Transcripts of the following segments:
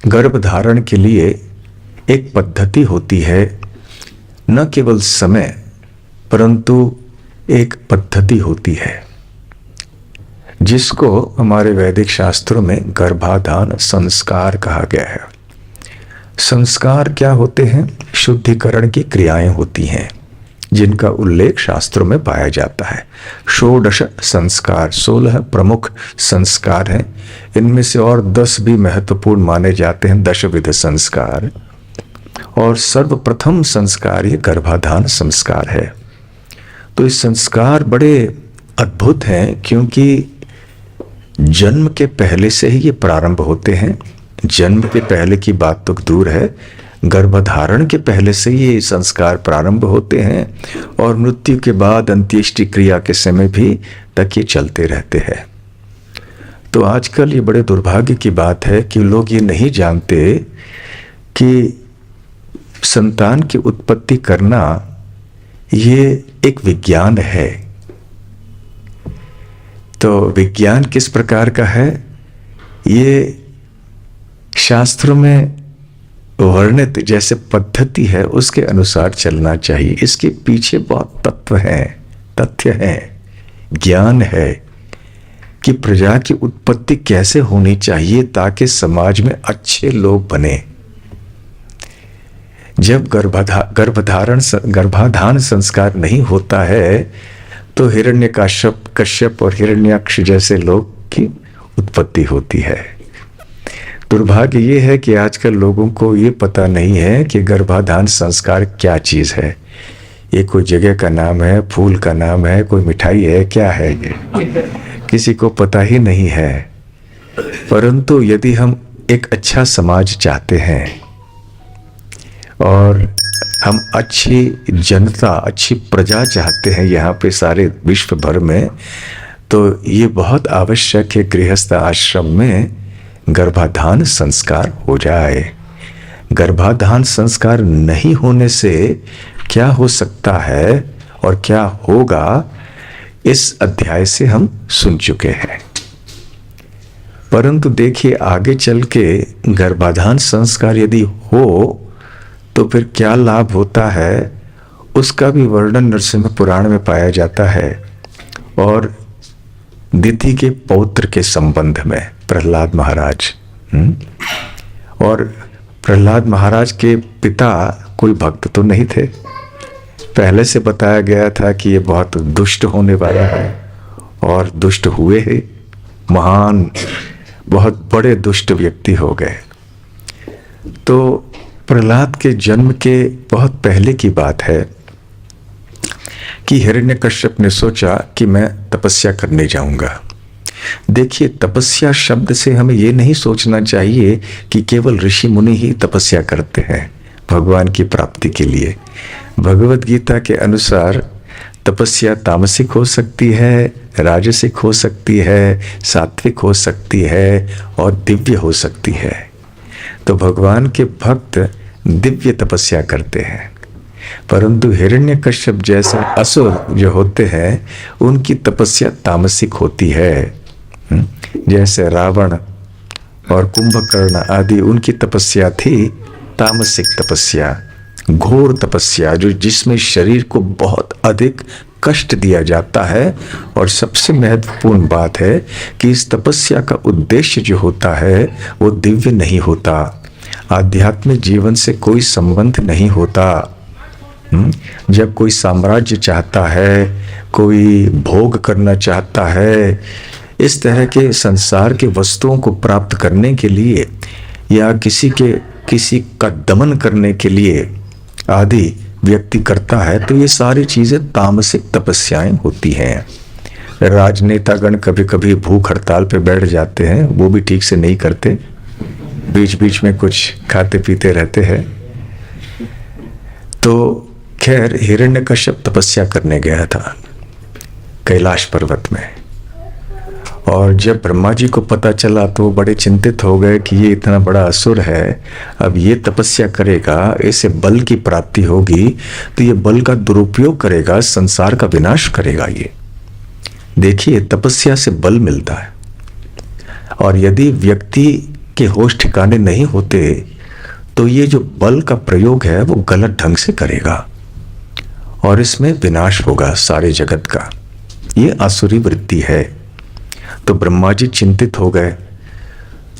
गर्भ धारण के लिए एक पद्धति होती है, न केवल समय परंतु एक पद्धति होती है जिसको हमारे वैदिक शास्त्रों में गर्भाधान संस्कार कहा गया है। संस्कार क्या होते हैं? शुद्धिकरण की क्रियाएं होती हैं जिनका उल्लेख शास्त्रों में पाया जाता है। षोडश संस्कार, 16 प्रमुख संस्कार हैं। इनमें से और 10 भी महत्वपूर्ण माने जाते हैं, दशविध संस्कार। और सर्वप्रथम संस्कार ये गर्भाधान संस्कार है। तो ये संस्कार बड़े अद्भुत हैं क्योंकि जन्म के पहले से ही ये प्रारंभ होते हैं। जन्म के पहले की बात तो दूर है, गर्भधारण के पहले से ये संस्कार प्रारंभ होते हैं और मृत्यु के बाद अंत्येष्टि क्रिया के समय भी तक ये चलते रहते हैं। तो आजकल ये बड़े दुर्भाग्य की बात है कि लोग ये नहीं जानते कि संतान की उत्पत्ति करना ये एक विज्ञान है। तो विज्ञान किस प्रकार का है? ये शास्त्रों में वर्णित जैसे पद्धति है उसके अनुसार चलना चाहिए। इसके पीछे बहुत तत्व हैं, तथ्य हैं, ज्ञान है कि प्रजा की उत्पत्ति कैसे होनी चाहिए ताकि समाज में अच्छे लोग बने। जब गर्भाधान संस्कार नहीं होता है तो कश्यप और हिरण्यक्ष जैसे लोग की उत्पत्ति होती है। दुर्भाग्य ये है कि आजकल लोगों को ये पता नहीं है कि गर्भाधान संस्कार क्या चीज है। ये कोई जगह का नाम है, फूल का नाम है, कोई मिठाई है, क्या है ये? किसी को पता ही नहीं है। परंतु यदि हम एक अच्छा समाज चाहते हैं और हम अच्छी जनता, अच्छी प्रजा चाहते हैं यहाँ पे सारे विश्व भर में, तो ये बहुत आवश्यक है गृहस्थ आश्रम में गर्भाधान संस्कार हो जाए। गर्भाधान संस्कार नहीं होने से क्या हो सकता है और क्या होगा, इस अध्याय से हम सुन चुके हैं। परंतु देखिए आगे चल के गर्भाधान संस्कार यदि हो तो फिर क्या लाभ होता है, उसका भी वर्णन नरसिंह पुराण में पाया जाता है। और दिति के पौत्र के संबंध में प्रहलाद महाराज, और प्रहलाद महाराज के पिता कोई भक्त तो नहीं थे। पहले से बताया गया था कि ये बहुत दुष्ट होने वाला है और दुष्ट हुए ही, महान बहुत बड़े दुष्ट व्यक्ति हो गए। तो प्रहलाद के जन्म के बहुत पहले की बात है कि हिरण्यकश्यप ने सोचा कि मैं तपस्या करने जाऊंगा। देखिए, तपस्या शब्द से हमें ये नहीं सोचना चाहिए कि केवल ऋषि मुनि ही तपस्या करते हैं भगवान की प्राप्ति के लिए। भगवत गीता के अनुसार तपस्या तामसिक हो सकती है, राजसिक हो सकती है, सात्विक हो सकती है और दिव्य हो सकती है। तो भगवान के भक्त दिव्य तपस्या करते हैं, परंतु हिरण्यकश्यप जैसे असुर जो होते हैं उनकी तपस्या तामसिक होती है। जैसे रावण और कुंभकर्ण आदि, उनकी तपस्या थी तामसिक तपस्या, घोर तपस्या, जो जिसमें शरीर को बहुत अधिक कष्ट दिया जाता है। और सबसे महत्वपूर्ण बात है कि इस तपस्या का उद्देश्य जो होता है वो दिव्य नहीं होता, आध्यात्मिक जीवन से कोई संबंध नहीं होता। जब कोई साम्राज्य चाहता है, कोई भोग करना चाहता है, इस तरह के संसार के वस्तुओं को प्राप्त करने के लिए या किसी का दमन करने के लिए आदि व्यक्ति करता है, तो ये सारी चीजें तामसिक तपस्याएं होती हैं। राजनेतागण कभी कभी भूख हड़ताल पे बैठ जाते हैं, वो भी ठीक से नहीं करते, बीच बीच में कुछ खाते पीते रहते हैं। तो खैर, हिरण्यकश्यप तपस्या करने गया था कैलाश पर्वत में, और जब ब्रह्मा जी को पता चला तो वो बड़े चिंतित हो गए कि ये इतना बड़ा असुर है, अब ये तपस्या करेगा, इसे बल की प्राप्ति होगी, तो ये बल का दुरुपयोग करेगा, संसार का विनाश करेगा। ये देखिए, तपस्या से बल मिलता है। और यदि व्यक्ति के होश ठिकाने नहीं होते तो ये जो बल का प्रयोग है वो गलत ढंग से करेगा और इसमें विनाश होगा सारे जगत का। ये आसुरी वृत्ति है। तो ब्रह्मा जी चिंतित हो गए।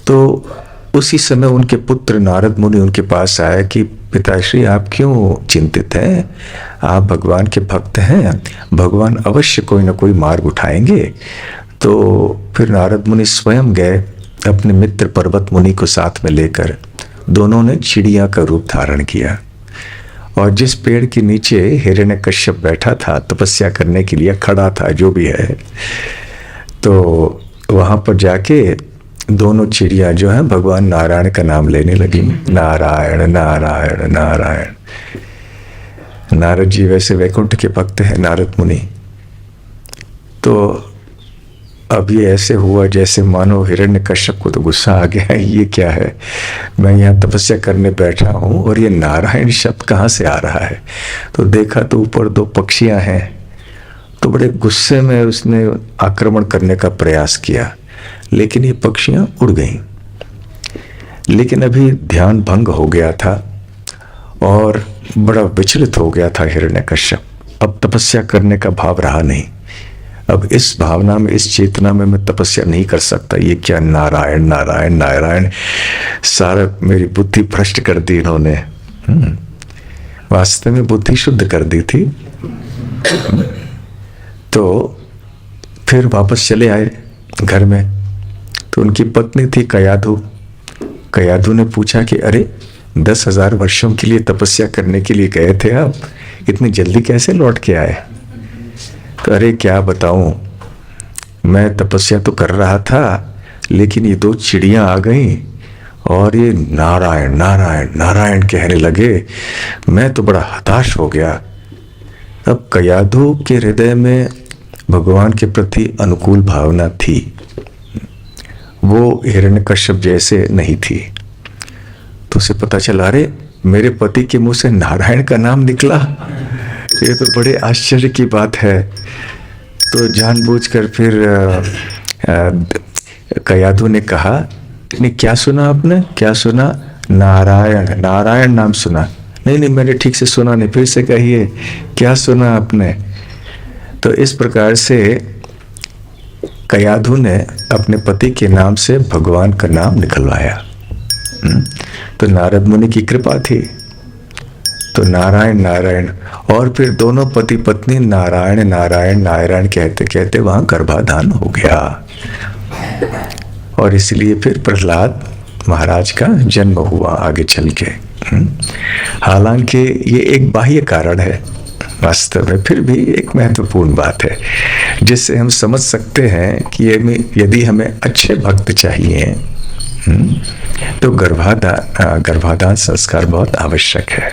तो उसी समय उनके पुत्र नारद मुनि उनके पास आए कि पिताश्री आप क्यों चिंतित हैं? आप भगवान के भक्त हैं, भगवान अवश्य कोई ना कोई मार्ग उठाएंगे। तो फिर नारद मुनि स्वयं गए अपने मित्र पर्वत मुनि को साथ में लेकर। दोनों ने चिड़िया का रूप धारण किया और जिस पेड़ के नीचे हिरण्यकश्यप बैठा था, तपस्या करने के लिए खड़ा था, जो भी है, तो वहां पर जाके दोनों चिड़िया जो है भगवान नारायण का नाम लेने लगी। नारायण नारायण नारायण। नारद जी वैसे वैकुंठ के भक्त हैं, नारद मुनि। तो अब ये ऐसे हुआ जैसे मानो हिरण्यकश्यप को तो गुस्सा आ गया, ये क्या है, मैं यहाँ तपस्या करने बैठा हूँ और ये नारायण शब्द कहाँ से आ रहा है। तो देखा तो ऊपर दो पक्षियाँ हैं। तो बड़े गुस्से में उसने आक्रमण करने का प्रयास किया, लेकिन ये पक्षियाँ उड़ गईं। लेकिन अभी ध्यान भंग हो गया था और बड़ा विचलित हो गया था हिरण्यकश्यप। अब तपस्या करने का भाव रहा नहीं। अब इस भावना में, इस चेतना में मैं तपस्या नहीं कर सकता। ये क्या नारायण नारायण नारायण, सारा मेरी बुद्धि भ्रष्ट कर दी इन्होंने। वास्तव में बुद्धि शुद्ध कर दी थी। तो फिर वापस चले आए घर में। तो उनकी पत्नी थी कयाधु। कयाधु ने पूछा कि अरे 10,000 वर्षों के लिए तपस्या करने के लिए गए थे आप, इतनी जल्दी कैसे लौट के आए? तो अरे क्या बताऊं, मैं तपस्या तो कर रहा था, लेकिन ये दो चिड़ियां आ गईं और ये नारायण नारायण नारायण कहने लगे। मैं तो बड़ा हताश हो गया। अब कयाधु के हृदय में भगवान के प्रति अनुकूल भावना थी, वो हिरण्यकश्यप जैसे नहीं थी। तो उसे पता चला, अरे मेरे पति के मुंह से नारायण का नाम निकला, ये तो बड़े आश्चर्य की बात है। तो जानबूझकर फिर कयाधु ने कहा, नहीं क्या सुना आपने, क्या सुना? नारायण, नारायण नाम सुना? नहीं नहीं मैंने ठीक से सुना नहीं, फिर से कहिए क्या सुना आपने? तो इस प्रकार से कयाधु ने अपने पति के नाम से भगवान का नाम निकलवाया। तो नारद मुनि की कृपा थी। तो नारायण नारायण, और फिर दोनों पति पत्नी नारायण नारायण नारायण कहते कहते वहां गर्भाधान हो गया। और इसलिए फिर प्रहलाद महाराज का जन्म हुआ आगे चल के। हालांकि ये एक बाह्य कारण है, वास्तव में फिर भी एक महत्वपूर्ण बात है जिससे हम समझ सकते हैं कि यदि हमें अच्छे भक्त चाहिए तो गर्भाधान संस्कार बहुत आवश्यक है।